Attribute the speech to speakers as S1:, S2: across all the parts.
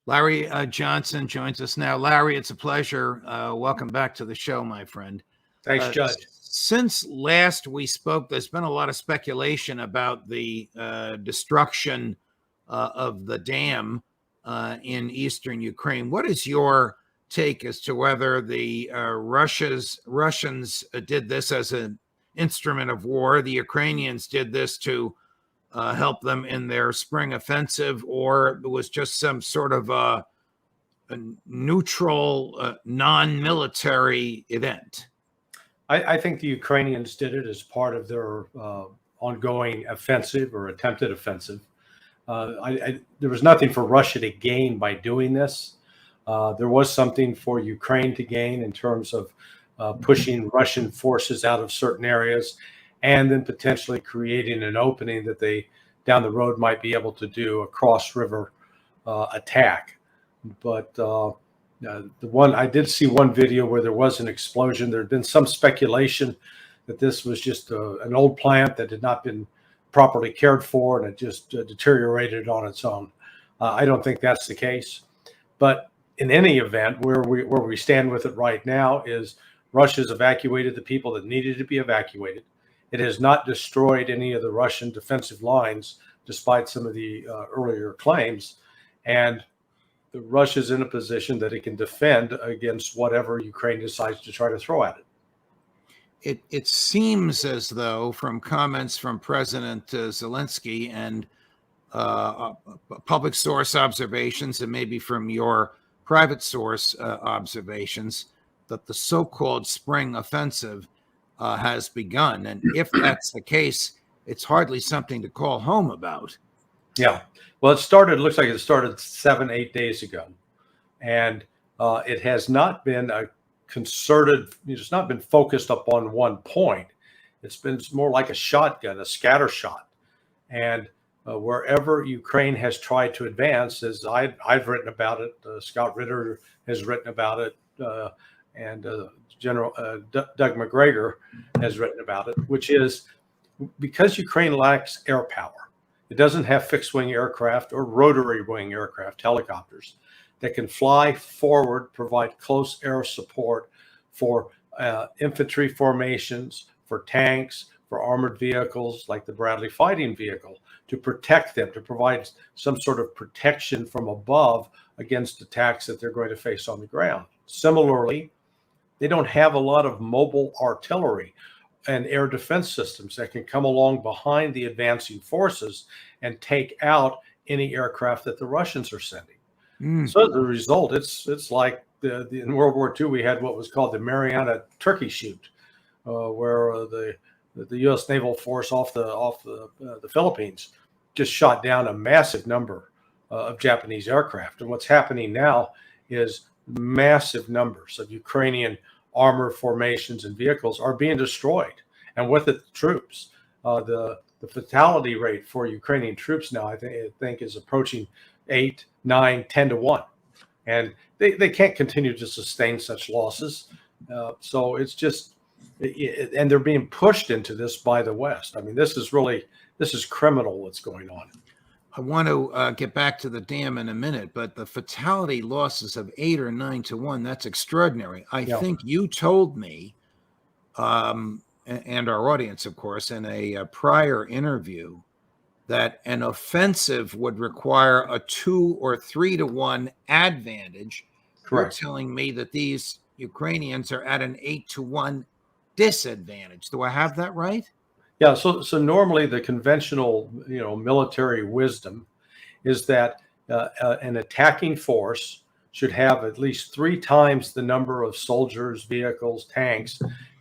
S1: Larry Johnson joins us now. Larry, it's a pleasure. Welcome back to the show, my friend.
S2: Thanks, Judge.
S1: Since last we spoke, there's been a lot of speculation about the destruction of the dam in eastern Ukraine. What is your take as to whether the Russians did this as an instrument of war, the Ukrainians did this to help them in their spring offensive, or it was just some sort of a neutral, non-military event?
S2: I think the Ukrainians did it as part of their ongoing offensive or attempted offensive. There was nothing for Russia to gain by doing this. There was something for Ukraine to gain in terms of pushing Russian forces out of certain areas and then potentially creating an opening that they down the road might be able to do a cross-river attack. But I did see one video where there was an explosion. There had been some speculation that this was just an old plant that had not been properly cared for and it just deteriorated on its own. I don't think that's the case. But in any event, where we stand with it right now is Russia's evacuated the people that needed to be evacuated. It has not destroyed any of the Russian defensive lines, despite some of the earlier claims. And Russia's in a position that it can defend against whatever Ukraine decides to try to throw at it.
S1: It seems as though, from comments from President Zelensky and public source observations, and maybe from your private source observations, that the so-called spring offensive has begun. And if that's the case, it's hardly something to call home about.
S2: Yeah. Well, looks like it started 7-8 days ago. And it has not been a concerted, it's not been focused upon one point. It's been more like a shotgun, a scatter shot. And wherever Ukraine has tried to advance, as I've written about it, Scott Ritter has written about it, and General Doug McGregor has written about it, which is because Ukraine lacks air power. It doesn't have fixed-wing aircraft or rotary-wing aircraft, helicopters, that can fly forward, provide close air support for infantry formations, for tanks, for armored vehicles like the Bradley fighting vehicle, to protect them, to provide some sort of protection from above against attacks that they're going to face on the ground. Similarly, they don't have a lot of mobile artillery and air defense systems that can come along behind the advancing forces and take out any aircraft that the Russians are sending. So as a result, it's like in World War II, we had what was called the Mariana Turkey Shoot, where the U.S. naval force off the Philippines just shot down a massive number of Japanese aircraft. And what's happening now is massive numbers of Ukrainian armored formations and vehicles are being destroyed, and with it, the troops. The fatality rate for Ukrainian troops now, I think is approaching 8, 9, 10 to 1, and they can't continue to sustain such losses. So it's just, and they're being pushed into this by the West. I mean, this is criminal what's going on.
S1: I want to get back to the dam in a minute, but the fatality losses of 8 or 9 to 1, that's extraordinary. I think you told me, and our audience, of course, in a prior interview, that an offensive would require a 2 or 3 to 1 advantage.
S2: Correct.
S1: You're telling me that these Ukrainians are at an 8 to 1 disadvantage. Do I have that right?
S2: Yeah, so normally the conventional, military wisdom is that an attacking force should have at least 3 times the number of soldiers, vehicles, tanks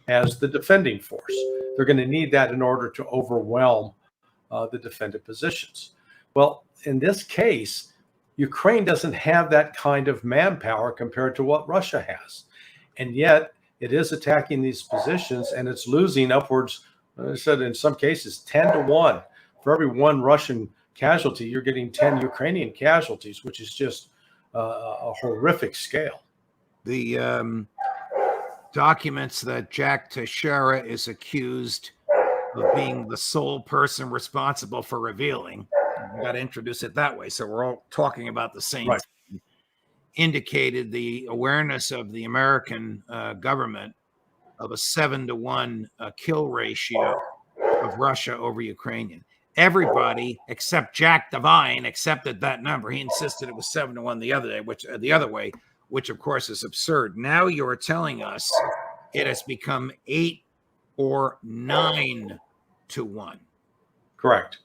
S2: as the defending force. They're going to need that in order to overwhelm the defended positions. Well, in this case, Ukraine doesn't have that kind of manpower compared to what Russia has, and yet it is attacking these positions, and it's losing upwards. I said in some cases 10 to 1. For every 1 Russian casualty, you're getting 10 Ukrainian casualties, which is just a horrific scale.
S1: The documents that Jack Teixeira is accused of being the sole person responsible for revealing. You got to introduce it that way, so we're all talking about the same thing. indicated the awareness of the American government of a 7-to-1 kill ratio of Russia over Ukrainian. Everybody except Jack Devine accepted that number. He insisted it was 7-to-1 the other way, which of course is absurd. Now you're telling us it has become 8 or 9-to-1.
S2: Correct.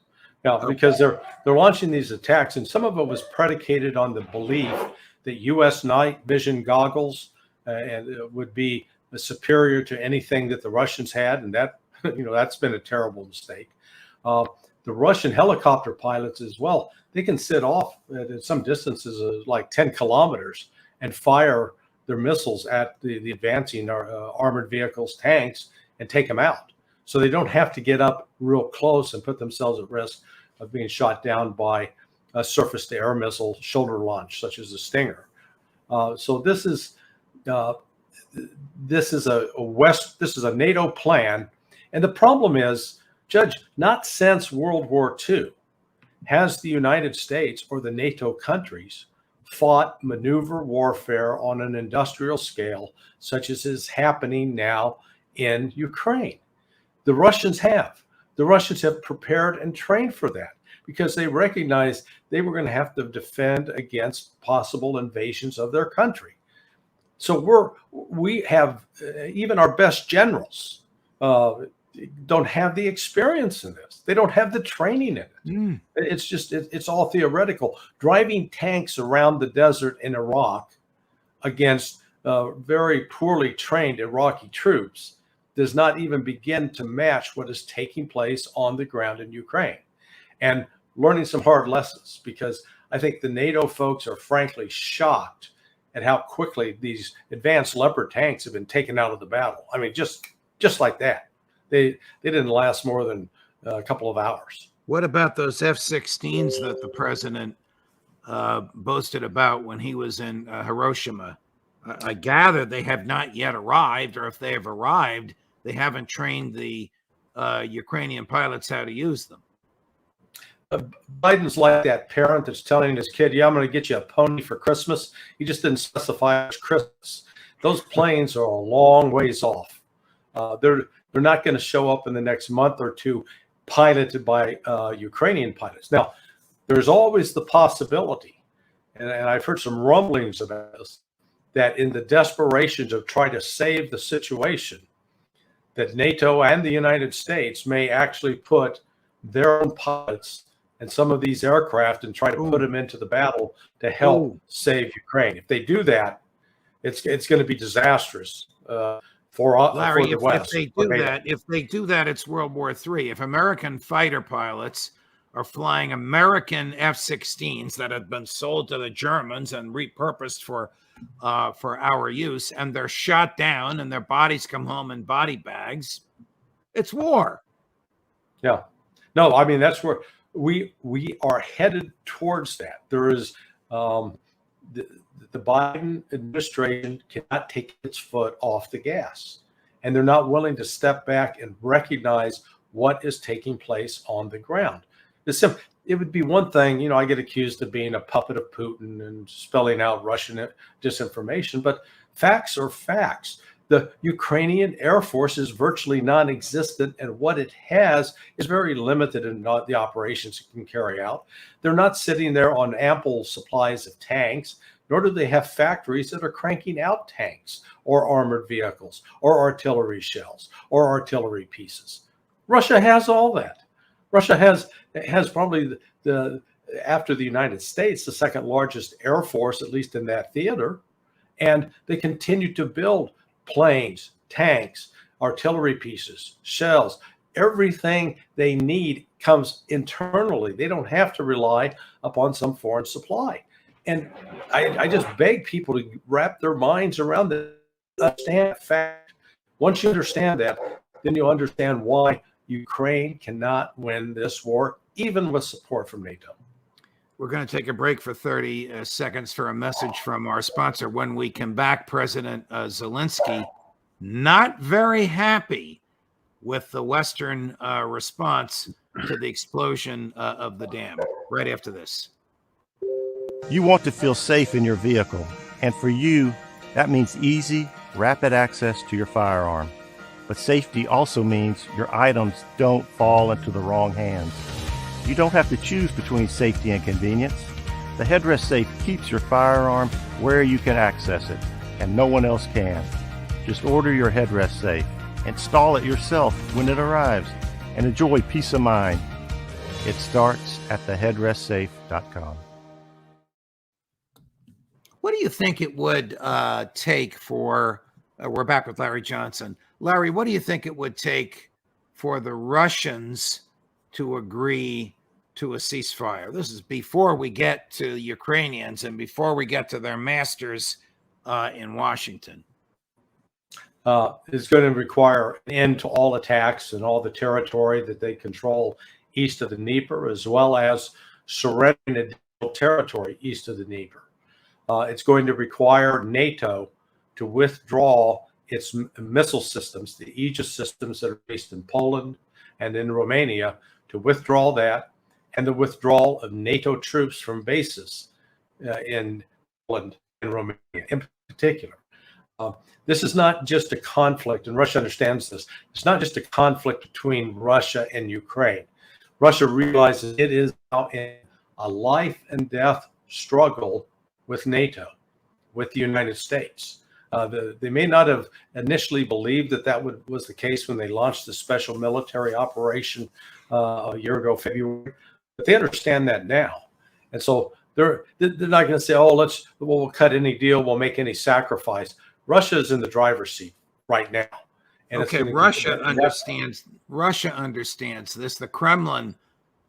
S2: Now, because they're launching these attacks, and some of it was predicated on the belief that U.S. night vision goggles would be superior to anything that the Russians had, and that that's been a terrible mistake. The Russian helicopter pilots as well, they can sit off at some distances of like 10 kilometers and fire their missiles at the advancing armored vehicles, tanks, and take them out. So they don't have to get up real close and put themselves at risk of being shot down by a surface-to-air missile shoulder launch, such as the Stinger. So this is a NATO plan, and the problem is, Judge, not since World War II has the United States or the NATO countries fought maneuver warfare on an industrial scale, such as is happening now in Ukraine. The Russians have. The Russians have prepared and trained for that because they recognized they were going to have to defend against possible invasions of their country. So we have even our best generals don't have the experience in this. They don't have the training in it. It's all theoretical. Driving tanks around the desert in Iraq against very poorly trained Iraqi troops does not even begin to match what is taking place on the ground in Ukraine. And learning some hard lessons, because I think the NATO folks are frankly shocked at how quickly these advanced Leopard tanks have been taken out of the battle. I mean, just like that. They didn't last more than a couple of hours.
S1: What about those F-16s that the president boasted about when he was in Hiroshima? I gather they have not yet arrived, or if they have arrived, they haven't trained the Ukrainian pilots how to use them.
S2: Biden's like that parent that's telling his kid, yeah, I'm going to get you a pony for Christmas. He just didn't specify it's Christmas. Those planes are a long ways off. They're not going to show up in the next month or two piloted by Ukrainian pilots. Now, there's always the possibility, and I've heard some rumblings about this, that in the desperations of trying to save the situation, that NATO and the United States may actually put their own pilots in some of these aircraft and try to put them into the battle to help save Ukraine. If they do that, it's going to be disastrous for
S1: Larry,
S2: the West.
S1: If they do that, it's World War III. If American fighter pilots are flying American F-16s that have been sold to the Germans and repurposed for our use, and they're shot down and their bodies come home in body bags, it's war.
S2: Yeah. No, I mean, that's where we are headed towards that. There is the Biden administration cannot take its foot off the gas, and they're not willing to step back and recognize what is taking place on the ground. It would be one thing, I get accused of being a puppet of Putin and spelling out Russian disinformation, but facts are facts. The Ukrainian Air Force is virtually non-existent, and what it has is very limited in the operations it can carry out. They're not sitting there on ample supplies of tanks, nor do they have factories that are cranking out tanks or armored vehicles or artillery shells or artillery pieces. Russia has all that. Russia has probably after the United States, the second largest air force, at least in that theater, and they continue to build planes, tanks, artillery pieces, shells. Everything they need comes internally. They don't have to rely upon some foreign supply. And I just beg people to wrap their minds around the understand fact. Once you understand that, then you'll understand why Ukraine cannot win this war, even with support from NATO.
S1: We're going to take a break for 30 seconds for a message from our sponsor. When we come back, President Zelensky not very happy with the Western response to the explosion of the dam. Right after this.
S3: You want to feel safe in your vehicle, and for you, that means easy, rapid access to your firearm. But safety also means your items don't fall into the wrong hands. You don't have to choose between safety and convenience. The headrest safe keeps your firearm where you can access it, and no one else can. Just order your headrest safe, install it yourself when it arrives, and enjoy peace of mind. It starts at theheadrestsafe.com.
S1: What do you think it would take for, we're back with Larry Johnson. Larry, what do you think it would take for the Russians to agree to a ceasefire? This is before we get to the Ukrainians and before we get to their masters in Washington.
S2: It's going to require an end to all attacks and all the territory that they control east of the Dnieper, as well as surrendering additional territory east of the Dnieper. It's going to require NATO to withdraw its missile systems, the Aegis systems that are based in Poland and in Romania, to withdraw that, and the withdrawal of NATO troops from bases in Poland and Romania in particular. This is not just a conflict, and Russia understands this. It's not just a conflict between Russia and Ukraine. Russia realizes it is now in a life and death struggle with NATO, with the United States. They may not have initially believed that was the case when they launched the special military operation a year ago, February, but they understand that now. And so they're not going to say, oh, we'll cut any deal, we'll make any sacrifice. Russia is in the driver's seat right now. And
S1: okay, Russia understands this. The Kremlin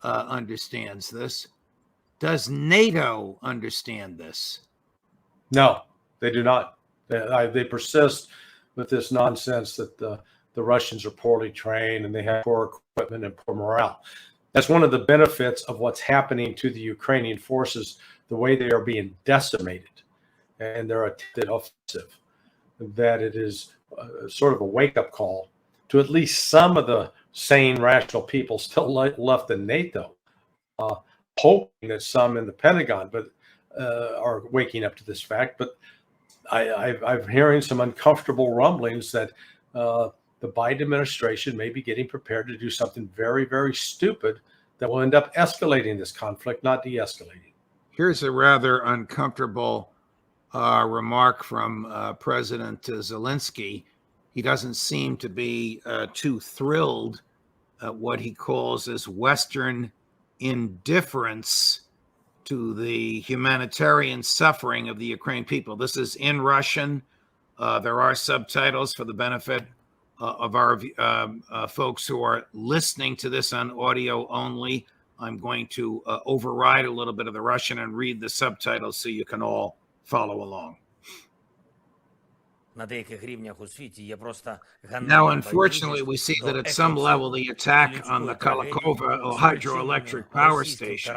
S1: understands this. Does NATO understand this?
S2: No, they do not. They persist with this nonsense that the Russians are poorly trained and they have poor equipment and poor morale. That's one of the benefits of what's happening to the Ukrainian forces, the way they are being decimated and their attempted offensive, that it is sort of a wake-up call to at least some of the sane, rational people still left in NATO, hoping that some in the Pentagon are waking up to this fact. But I'm hearing some uncomfortable rumblings that the Biden administration may be getting prepared to do something very, very stupid that will end up escalating this conflict, not de-escalating.
S1: Here's a rather uncomfortable remark from President Zelensky. He doesn't seem to be too thrilled at what he calls as Western indifference to the humanitarian suffering of the Ukraine people. This is in Russian. There are subtitles for the benefit of our folks who are listening to this on audio only. I'm going to override a little bit of the Russian and read the subtitles so you can all follow along. Now, unfortunately, we see that at some level the attack on the Kalakova hydroelectric power station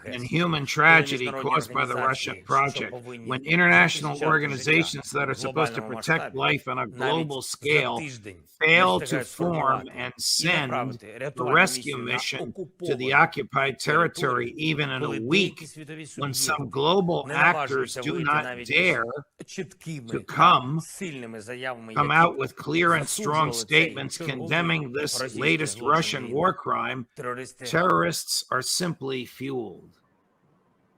S1: and human tragedy caused by the Russian project, when international organizations that are supposed to protect life on a global scale fail to form and send a rescue mission to the occupied territory even in a week, when some global actors do not dare to come out with clear and strong statements condemning this latest Russian war crime, terrorists are simply fueled.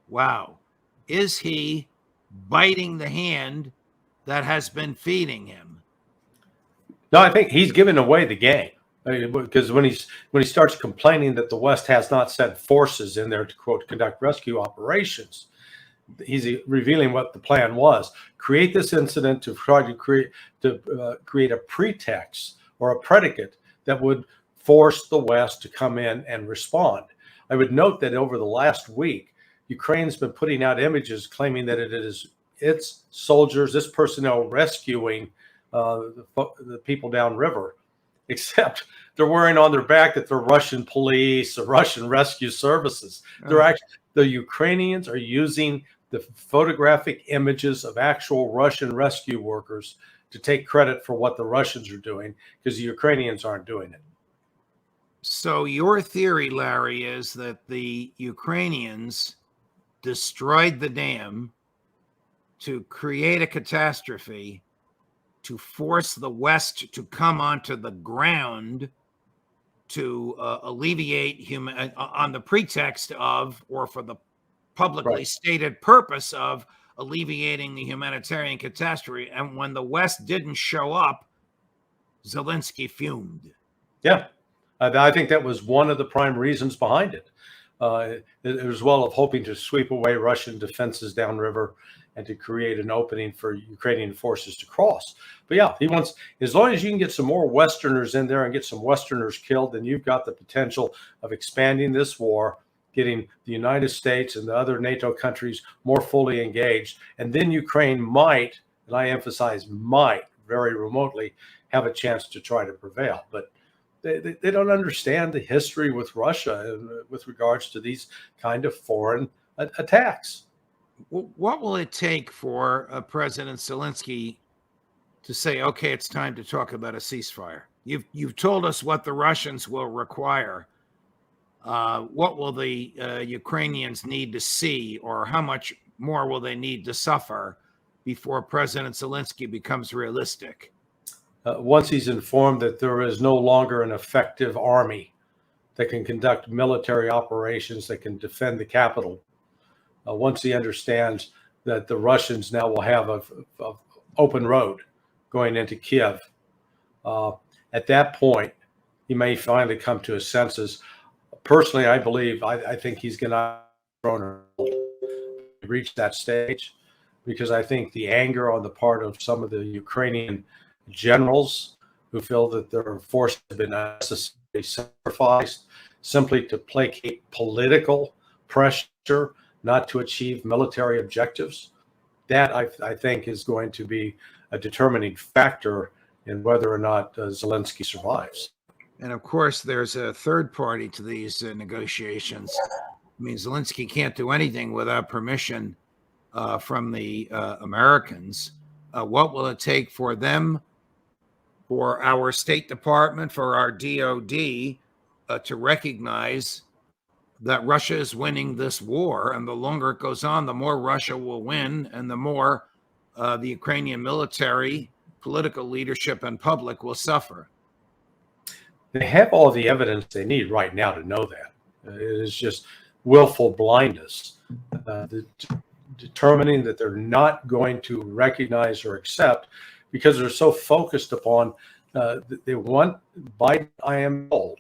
S1: Wow. Is he biting the hand that has been feeding him?
S2: No, I think he's giving away the game, because when he starts complaining that the West has not sent forces in there to, quote, conduct rescue operations, he's revealing what the plan was: create this incident to try to create a pretext or a predicate that would force the West to come in and respond. I would note that over the last week, Ukraine's been putting out images claiming that it is its soldiers, its personnel rescuing the people downriver, except they're wearing on their back that they're Russian police or Russian rescue services. They're actually, the Ukrainians are using the photographic images of actual Russian rescue workers to take credit for what the Russians are doing, because the Ukrainians aren't doing it.
S1: So your theory, Larry, is that the Ukrainians destroyed the dam to create a catastrophe, to force the West to come onto the ground to alleviate human on the pretext of, or for the publicly stated purpose of, alleviating the humanitarian catastrophe. And when the West didn't show up, Zelensky fumed.
S2: Yeah, I think that was one of the prime reasons behind it. As well of hoping to sweep away Russian defenses downriver and to create an opening for Ukrainian forces to cross. But yeah, he wants, as long as you can get some more Westerners in there and get some Westerners killed, then you've got the potential of expanding this war, getting the United States and the other NATO countries more fully engaged. And then Ukraine might, and I emphasize might, very remotely, have a chance to try to prevail. But they don't understand the history with Russia with regards to these kind of foreign attacks.
S1: What will it take for President Zelensky to say, okay, it's time to talk about a ceasefire? You've told us what the Russians will require. What will the Ukrainians need to see, or how much more will they need to suffer before President Zelensky becomes realistic?
S2: Once he's informed that there is no longer an effective army that can conduct military operations, that can defend the capital, once he understands that the Russians now will have a open road going into Kiev, at that point, he may finally come to his senses. Personally, I think he's going to reach that stage, because I think the anger on the part of some of the Ukrainian generals who feel that their forces have been unnecessarily sacrificed simply to placate political pressure, not to achieve military objectives, that I think is going to be a determining factor in whether or not Zelensky survives.
S1: And of course, there's a third party to these negotiations. I mean, Zelensky can't do anything without permission from the Americans. What will it take for them, for our State Department, for our DOD to recognize that Russia is winning this war? And the longer it goes on, the more Russia will win, and the more the Ukrainian military, political leadership, and public will suffer.
S2: They have all the evidence they need right now to know that. It is just willful blindness, determining that they're not going to recognize or accept, because they're so focused upon, they want, Biden, I am told,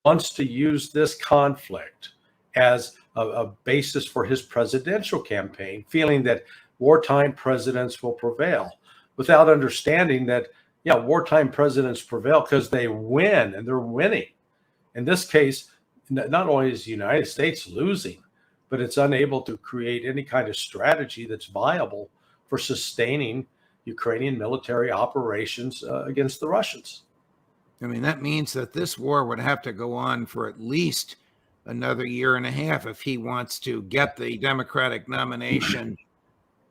S2: wants to use this conflict as a basis for his presidential campaign, feeling that wartime presidents will prevail, without understanding that, yeah, wartime presidents prevail because they win, and they're winning. In this case, not only is the United States losing, but it's unable to create any kind of strategy that's viable for sustaining Ukrainian military operations against the Russians.
S1: I mean, that means that this war would have to go on for at least another year and a half if he wants to get the Democratic nomination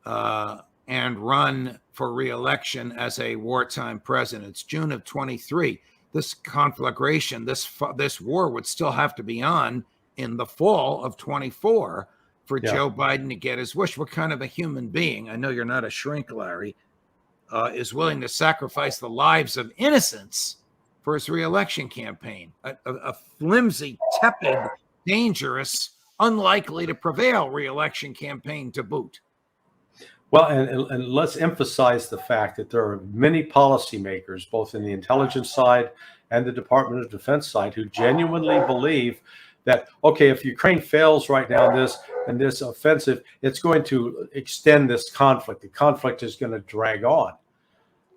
S1: and run for re-election as a wartime president. It's June of 23. This conflagration, this war would still have to be on in the fall of 24 for Joe Biden to get his wish. What kind of a human being, I know you're not a shrink, Larry, is willing to sacrifice the lives of innocents for his re-election campaign? A flimsy, tepid, dangerous, unlikely to prevail re-election campaign to boot.
S2: Well, and let's emphasize the fact that there are many policymakers, both in the intelligence side and the Department of Defense side, who genuinely believe that, okay, if Ukraine fails right now in this offensive, it's going to extend this conflict. The conflict is going to drag on.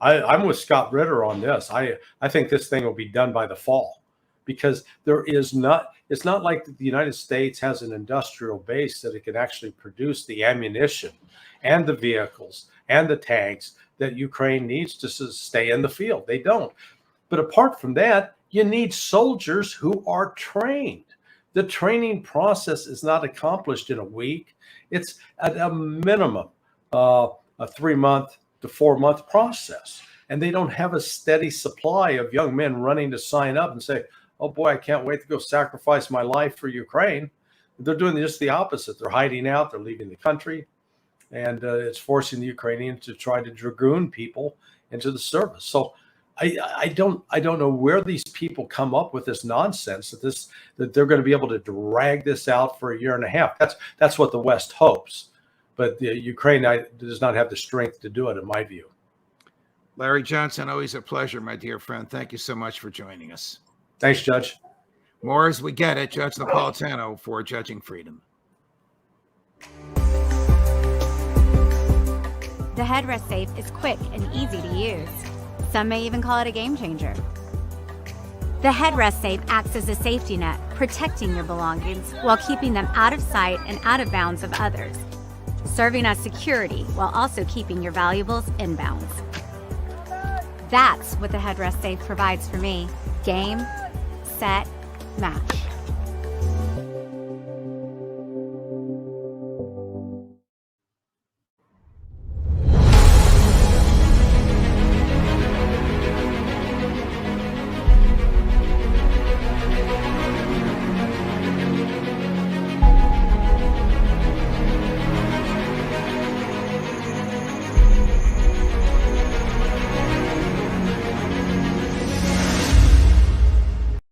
S2: I'm with Scott Ritter on this. I think this thing will be done by the fall, because it's not like the United States has an industrial base that it can actually produce the ammunition and the vehicles and the tanks that Ukraine needs to stay in the field. They don't. But apart from that, you need soldiers who are trained. The training process is not accomplished in a week. It's at a minimum a 3-month to 4-month process. And they don't have a steady supply of young men running to sign up and say, oh boy, I can't wait to go sacrifice my life for Ukraine. They're doing just the opposite. They're hiding out. They're leaving the country, and it's forcing the Ukrainians to try to dragoon people into the service. So I don't know where these people come up with this nonsense that they're going to be able to drag this out for a year and a half. That's what the West hopes, but the Ukraine does not have the strength to do it, in my view.
S1: Larry Johnson, always a pleasure, my dear friend. Thank you so much for joining us.
S2: Thanks, Judge.
S1: More as we get it. Judge Napolitano for Judging Freedom.
S4: The headrest safe is quick and easy to use. Some may even call it a game changer. The headrest safe acts as a safety net, protecting your belongings while keeping them out of sight and out of bounds of others, serving as security while also keeping your valuables in bounds. That's what the headrest safe provides for me. Game, set, match.